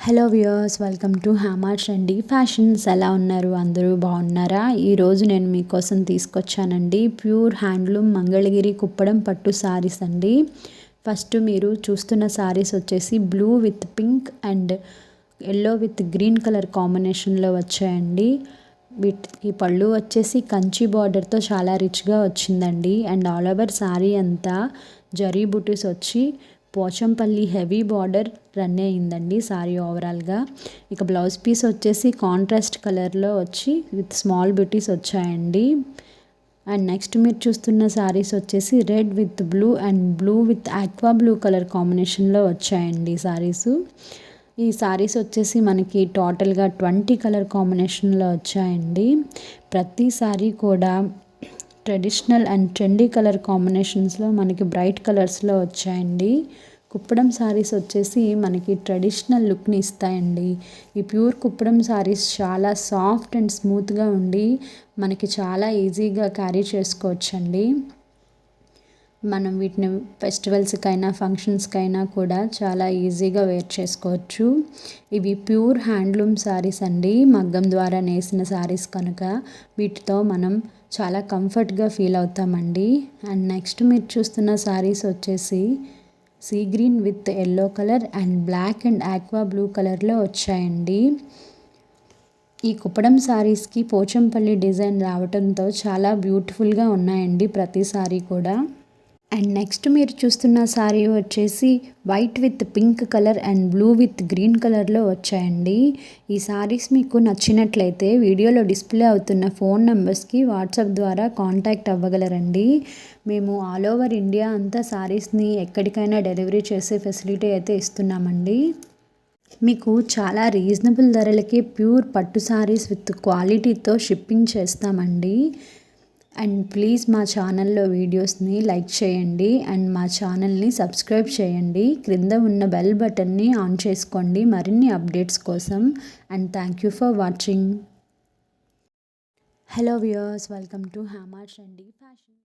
Hello viewers, welcome to hammer trendy fashions. ఎలా ఉన్నారు? అందరూ బాగున్నారా? ఈరోజు నేను మీకోసం తీసుకొచ్చానండి ప్యూర్ హ్యాండ్లూమ్ మంగళగిరి కుప్పడం పట్టు సారీస్ అండి. ఫస్ట్ మీరు చూస్తున్న సారీస్ వచ్చేసి blue with pink and yellow with green colour కాంబినేషన్లో వచ్చాయండి. వీటికి పళ్ళు వచ్చేసి కంచి బార్డర్తో చాలా రిచ్గా వచ్చిందండి. అండ్ ఆల్ ఓవర్ సారీ అంతా జరీ బుటీస్ వచ్చి పోచంపల్లి హెవీ బార్డర్ రన్ అయిందండి సారీ ఓవరాల్గా. ఇక బ్లౌజ్ పీస్ వచ్చేసి కాంట్రాస్ట్ కలర్లో వచ్చి విత్ స్మాల్ బ్యూటీస్ వచ్చాయండి. అండ్ నెక్స్ట్ మీరు చూస్తున్న సారీస్ వచ్చేసి red with blue and blue with aqua blue colour కాంబినేషన్లో వచ్చాయండి సారీసు. ఈ సారీస్ వచ్చేసి మనకి టోటల్గా 20 కలర్ కాంబినేషన్లో వచ్చాయండి. ప్రతి సారీ కూడా ట్రెడిషనల్ అండ్ ట్రెండీ కలర్ కాంబినేషన్స్లో మనకి బ్రైట్ కలర్స్లో వచ్చాయండి. కుప్పడం సారీస్ వచ్చేసి మనకి ట్రెడిషనల్ లుక్ని ఇస్తాయండి. ఈ ప్యూర్ కుప్పడం సారీస్ చాలా సాఫ్ట్ అండ్ స్మూత్గా ఉండి మనకి చాలా ఈజీగా క్యారీ చేసుకోవచ్చండి. మనం వీటిని ఫెస్టివల్స్కైనా ఫంక్షన్స్కైనా కూడా చాలా ఈజీగా వేర్ చేసుకోవచ్చు. ఇవి ప్యూర్ హ్యాండ్లూమ్ సారీస్ అండి, మగ్గం ద్వారా నేసిన సారీస్ కనుక వీటితో మనం చాలా కంఫర్ట్గా ఫీల్ అవుతామండి. అండ్ నెక్స్ట్ మీరు చూస్తున్న సారీస్ వచ్చేసి sea green with yellow colour and black and aqua blue కలర్లో వచ్చాయండి. ఈ కుప్పడం సారీస్కి పోచంపల్లి డిజైన్ రావడంతో చాలా బ్యూటిఫుల్గా ఉన్నాయండి ప్రతి సారీ కూడా. అండ్ నెక్స్ట్ మీరు చూస్తున్న సారీ వచ్చేసి white with pink colour and blue with green కలర్లో వచ్చాయండి. ఈ సారీస్ మీకు నచ్చినట్లయితే వీడియోలో డిస్ప్లే అవుతున్న ఫోన్ నెంబర్స్కి వాట్సాప్ ద్వారా కాంటాక్ట్ అవ్వగలరండి. మేము ఆల్ ఓవర్ ఇండియా అంతా సారీస్ని ఎక్కడికైనా డెలివరీ చేసే ఫెసిలిటీ అయితే ఇస్తున్నామండి. మీకు చాలా రీజనబుల్ ధరలకి ప్యూర్ పట్టు సారీస్ విత్ క్వాలిటీతో షిప్పింగ్ చేస్తామండి. అండ్ ప్లీజ్ మా ఛానల్లో వీడియోస్ని లైక్ చేయండి అండ్ మా ఛానల్ని సబ్స్క్రైబ్ చేయండి. క్రింద ఉన్న బెల్ బటన్ని ఆన్ చేసుకోండి మరిన్ని అప్డేట్స్ కోసం. And thank you for watching. Hello viewers, welcome to hammer trendy fashion.